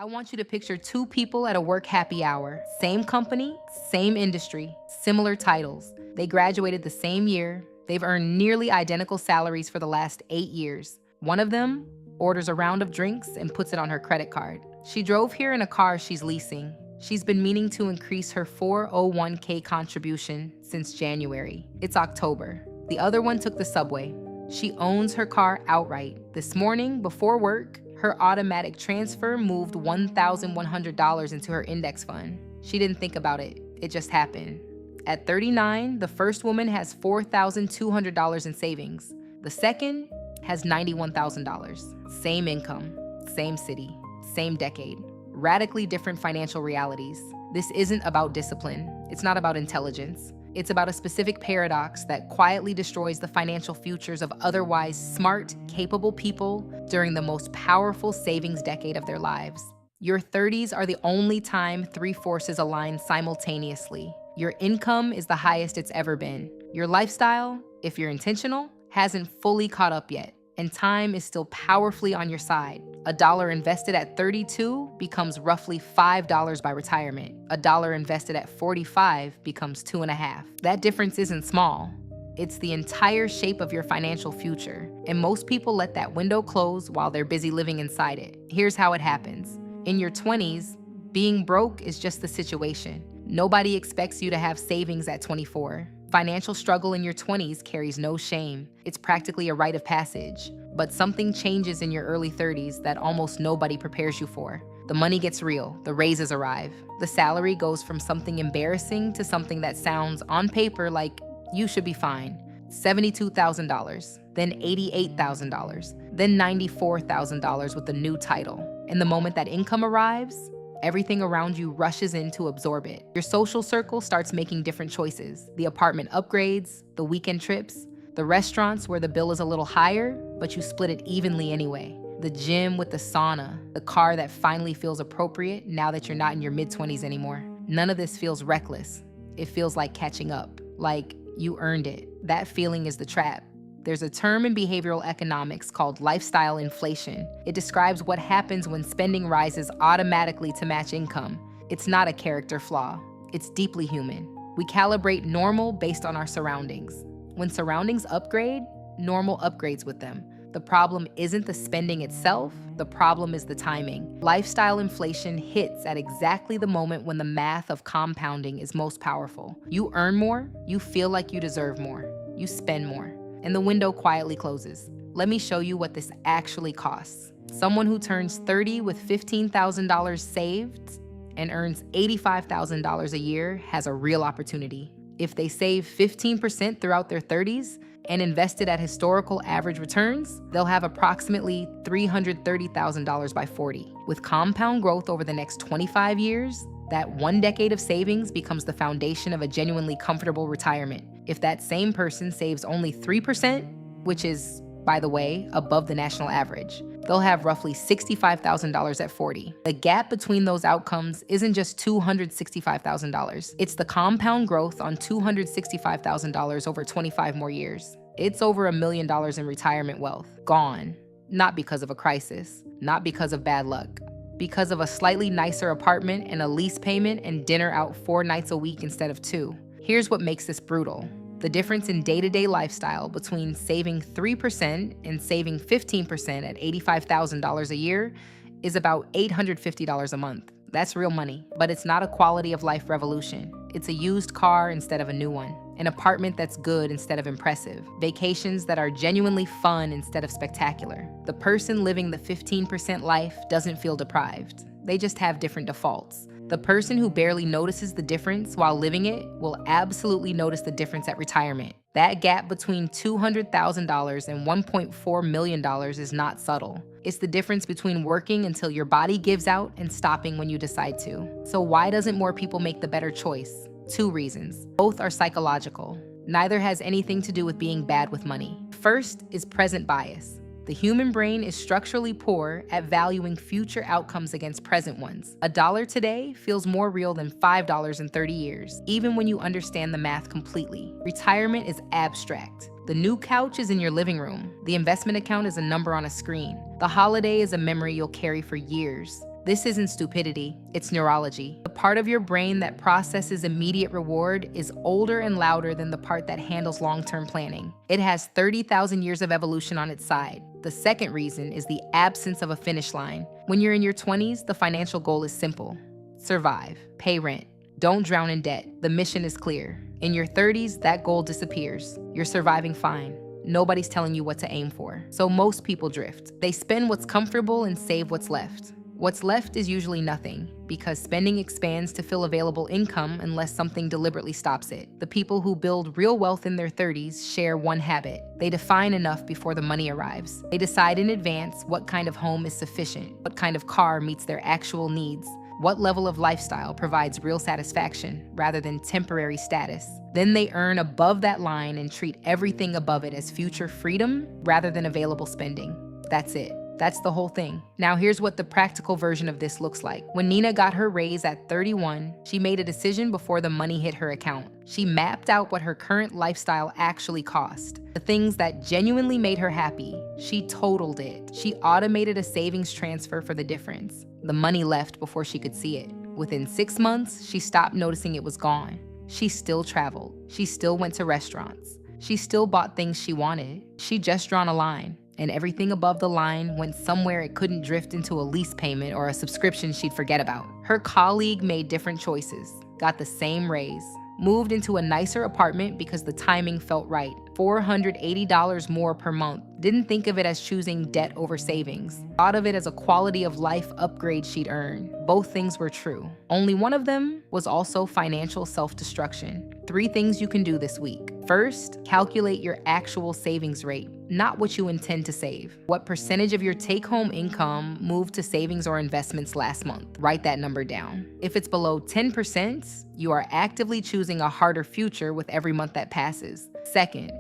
I want you to picture two people at a work happy hour. Same company, same industry, similar titles. They graduated the same year. They've earned nearly identical salaries for the last 8 years. One of them orders a round of drinks and puts it on her credit card. She drove here in a car she's leasing. She's been meaning to increase her 401k contribution since January. It's October. The other one took the subway. She owns her car outright. This morning, before work, her automatic transfer moved $1,100 into her index fund. She didn't think about it, it just happened. At 39, the first woman has $4,200 in savings. The second has $91,000. Same income, same city, same decade. Radically different financial realities. This isn't about discipline. It's not about intelligence. It's about a specific paradox that quietly destroys the financial futures of otherwise smart, capable people during the most powerful savings decade of their lives. Your 30s are the only time three forces align simultaneously. Your income is the highest it's ever been. Your lifestyle, if you're intentional, hasn't fully caught up yet, and time is still powerfully on your side. A dollar invested at 32 becomes roughly $5 by retirement. A dollar invested at 45 becomes 2.5. That difference isn't small. It's the entire shape of your financial future, and most people let that window close while they're busy living inside it. Here's how it happens. In your 20s, being broke is just the situation. Nobody expects you to have savings at 24. Financial struggle in your 20s carries no shame. It's practically a rite of passage. But something changes in your early 30s that almost nobody prepares you for. The money gets real, the raises arrive. The salary goes from something embarrassing to something that sounds, on paper, like you should be fine. $72,000, then $88,000, then $94,000 with a new title. And the moment that income arrives, everything around you rushes in to absorb it. Your social circle starts making different choices. The apartment upgrades, the weekend trips, the restaurants where the bill is a little higher, but you split it evenly anyway. The gym with the sauna, the car that finally feels appropriate now that you're not in your mid-20s anymore. None of this feels reckless. It feels like catching up, like you earned it. That feeling is the trap. There's a term in behavioral economics called lifestyle inflation. It describes what happens when spending rises automatically to match income. It's not a character flaw. It's deeply human. We calibrate normal based on our surroundings. When surroundings upgrade, normal upgrades with them. The problem isn't the spending itself, the problem is the timing. Lifestyle inflation hits at exactly the moment when the math of compounding is most powerful. You earn more, you feel like you deserve more, you spend more, and the window quietly closes. Let me show you what this actually costs. Someone who turns 30 with $15,000 saved and earns $85,000 a year has a real opportunity. If they save 15% throughout their 30s and invested at historical average returns, they'll have approximately $330,000 by 40. With compound growth over the next 25 years, that 1 decade of savings becomes the foundation of a genuinely comfortable retirement. If that same person saves only 3%, which is, by the way, above the national average, they'll have roughly $65,000 at 40. The gap between those outcomes isn't just $265,000. It's the compound growth on $265,000 over 25 more years. It's over $1 million in retirement wealth. Gone. Not because of a crisis, not because of bad luck, because of a slightly nicer apartment and a lease payment and dinner out 4 nights a week instead of 2. Here's what makes this brutal. The difference in day-to-day lifestyle between saving 3% and saving 15% at $85,000 a year is about $850 a month. That's real money, but it's not a quality of life revolution. It's a used car instead of a new one, an apartment that's good instead of impressive, vacations that are genuinely fun instead of spectacular. The person living the 15% life doesn't feel deprived. They just have different defaults. The person who barely notices the difference while living it will absolutely notice the difference at retirement. That gap between $200,000 and $1.4 million is not subtle. It's the difference between working until your body gives out and stopping when you decide to. So why doesn't more people make the better choice? 2 reasons. Both are psychological. Neither has anything to do with being bad with money. First is present bias. The human brain is structurally poor at valuing future outcomes against present ones. A dollar today feels more real than $5 in 30 years, even when you understand the math completely. Retirement is abstract. The new couch is in your living room. The investment account is a number on a screen. The holiday is a memory you'll carry for years. This isn't stupidity, it's neurology. The part of your brain that processes immediate reward is older and louder than the part that handles long-term planning. It has 30,000 years of evolution on its side. The second reason is the absence of a finish line. When you're in your 20s, the financial goal is simple. Survive, pay rent, don't drown in debt. The mission is clear. In your 30s, that goal disappears. You're surviving fine. Nobody's telling you what to aim for. So most people drift. They spend what's comfortable and save what's left. What's left is usually nothing, because spending expands to fill available income unless something deliberately stops it. The people who build real wealth in their 30s share one habit. They define enough before the money arrives. They decide in advance what kind of home is sufficient, what kind of car meets their actual needs, what level of lifestyle provides real satisfaction rather than temporary status. Then they earn above that line and treat everything above it as future freedom rather than available spending. That's it. That's the whole thing. Now here's what the practical version of this looks like. When Nina got her raise at 31, she made a decision before the money hit her account. She mapped out what her current lifestyle actually cost. The things that genuinely made her happy. She totaled it. She automated a savings transfer for the difference. The money left before she could see it. Within 6 months, she stopped noticing it was gone. She still traveled. She still went to restaurants. She still bought things she wanted. She just drawn a line. And everything above the line went somewhere it couldn't drift into a lease payment or a subscription she'd forget about. Her colleague made different choices, got the same raise, moved into a nicer apartment because the timing felt right, $480 more per month, didn't think of it as choosing debt over savings, thought of it as a quality of life upgrade she'd earn. Both things were true. Only one of them was also financial self-destruction. 3 things you can do this week. First, calculate your actual savings rate, not what you intend to save. What percentage of your take-home income moved to savings or investments last month? Write that number down. If it's below 10%, you are actively choosing a harder future with every month that passes. Second,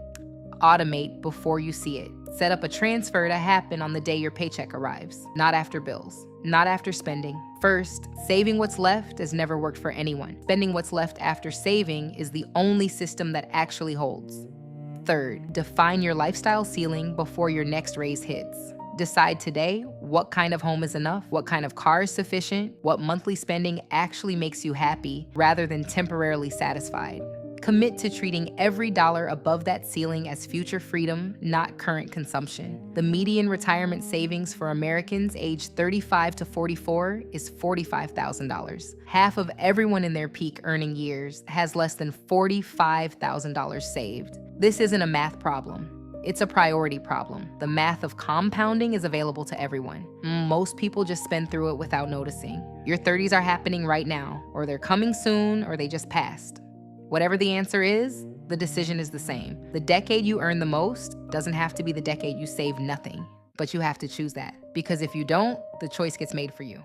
automate before you see it. Set up a transfer to happen on the day your paycheck arrives, not after bills, not after spending. First, saving what's left has never worked for anyone. Spending what's left after saving is the only system that actually holds. Third, define your lifestyle ceiling before your next raise hits. Decide today what kind of home is enough, what kind of car is sufficient, what monthly spending actually makes you happy rather than temporarily satisfied. Commit to treating every dollar above that ceiling as future freedom, not current consumption. The median retirement savings for Americans aged 35 to 44 is $45,000. Half of everyone in their peak earning years has less than $45,000 saved. This isn't a math problem. It's a priority problem. The math of compounding is available to everyone. Most people just spend through it without noticing. Your 30s are happening right now, or they're coming soon, or they just passed. Whatever the answer is, the decision is the same. The decade you earn the most doesn't have to be the decade you save nothing, but you have to choose that. Because if you don't, the choice gets made for you.